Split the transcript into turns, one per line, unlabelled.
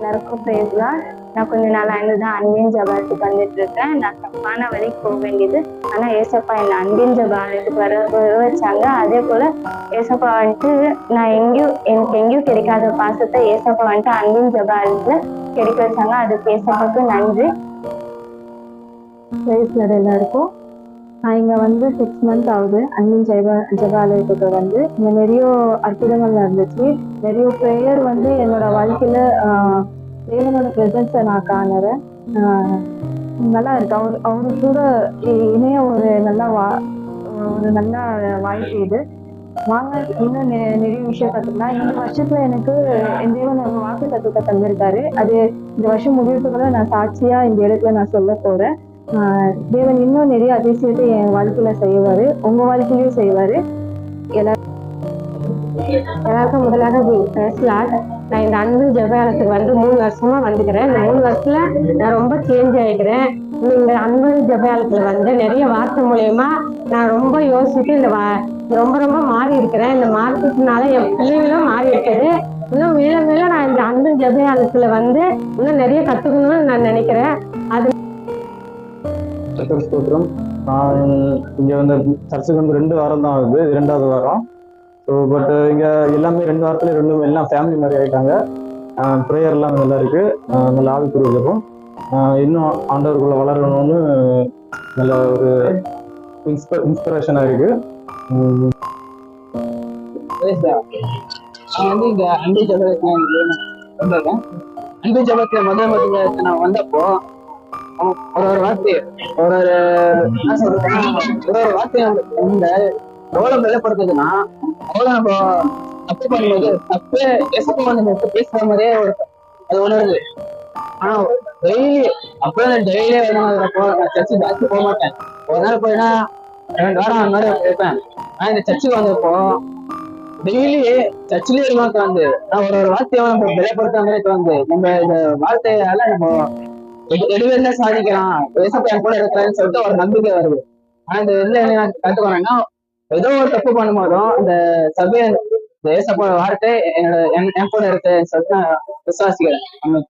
எல்லாருக்கும் பேசலாம். நான் கொஞ்ச நாள் தான் அன்பின் ஜபாத்துக்கு வந்துட்டு இருக்கேன். நான் தப்பான வழிக்கு போக வேண்டியது, ஆனா ஏசப்பா என்னை அன்பின் ஜபாலயத்துக்கு வர வச்சாங்க. அதே போல ஏசப்பா வந்துட்டு நான் எனக்கு எங்கேயும் கிடைக்காத பாசத்தை ஏசப்பா வந்துட்டு அன்பின் ஜபாலயத்துல கிடைக்க வச்சாங்க. அதுக்கு ஏசப்பாக்கு நன்றி. எல்லாருக்கும் நான் இங்க வந்து 6 months ஆகுது. அன்பின் ஜெபாலயத்துக்கு வந்து இங்க நிறைய அற்புதங்கள் நடந்துச்சு. நிறைய ப்ரேயர் வந்து என்னோட வாழ்க்கையில தேவனோட பிரசன்ஸை நான் காணுறேன். நல்லா இருக்கு. அவரு கூட இணைய ஒரு நல்ல வாய்ப்பு இது. வாங்க இன்னும் நிறைய விஷயம் கத்துக்கலாம். இந்த வருஷத்துல எனக்கு என் தேவன் ஒரு வாக்கு தத்துவத்தை தந்திருக்காரு. அது இந்த வருஷம் முடிவுக்குள்ள நான் சாட்சியா இந்த இடத்துல நான் சொல்ல போறேன். தேவன் இன்னும் நிறைய அதிசயத்தை என் வாழ்க்கையில செய்வாரு, உங்க வாழ்க்கையிலயும் செய்வாரு. எல்லாருக்கும் முதலாக பேசலாம். நான் இந்த அன்பின் ஜெபாலயத்துக்கு வந்து 3 வருஷமா வந்துக்கிறேன். இந்த 3 வருஷத்துல நான் ரொம்ப சேஞ்ச் ஆகிக்கிறேன். இந்த அன்பின் ஜெபாலயத்துல வந்து நிறைய வார்த்தை மூலியமா நான் ரொம்ப யோசிச்சுட்டு ரொம்ப ரொம்ப மாறி இருக்கிறேன். இந்த மாற்றத்தினால என் பிள்ளைகளும் மாறி இருக்குது. இன்னும் மேல மேல நான் இந்த அன்பின் ஜெபாலயத்துல வந்து இன்னும் நிறைய கத்துக்கணும்னு நான் நினைக்கிறேன். அது
ஸ்தோத்திரம். நான் இங்கே வந்து சர்ச்சுக்கு வந்து 2 வாரம் தான் ஆகுது, 2வது வாரம். ஸோ பட் இங்கே எல்லாமே 2 வாரத்துல எல்லாம் ஃபேமிலி மாதிரி ஆகிட்டாங்க. ப்ரேயர் எல்லாம் நல்லா இருக்கு, நல்ல ஆவிக்குரிய இருக்கும். இன்னும் ஆண்டவருக்குள்ள வளரணும்னு நல்ல ஒரு இன்ஸ்பிரேஷனாக இருக்கு.
நான் வந்து இங்க அன்பு ஜபத்துல அன்பு ஜபத்துல முதல் நான் வந்தப்போ ஒரு வார்த்தை ஒரு வார்த்தை இந்த எவ்வளவு வெளிப்படுத்துதுன்னா, அவ்வளவு நம்ம தப்பு பண்ணும்போது தப்பு பேசுற மாதிரியே அது உணருது. ஆனா டெய்லி அப்பதான் டெய்லியே சர்ச்சு ஜாஸ்தி போக மாட்டேன். ஒரு நாள் போயினா 2 வாரம் அந்த மாதிரி இருப்பேன். ஆனா இந்த சர்ச்சுக்கு வந்தப்போ டெய்லி சர்ச்சிலேயே இருக்க வந்து நான் ஒரு வார்த்தையை நம்ம வெளிப்படுத்துற மாதிரி வந்து நம்ம இந்த வார்த்தையால நம்ம எடுவேல சாதிக்கலாம், என் கூட இருக்கிறேன்னு சொல்லிட்டு ஒரு நம்பிக்கை வருது. ஆனா இந்த இதுல என்ன கத்துக்கோறேன்னா, ஏதோ ஒரு தப்பு பண்ணும்போதும் இந்த சபையை ஏசப்போட வார்த்தை என் கூட இருக்குன்னு சொல்லிட்டு நான் விசுவாசிக்கிறேன்.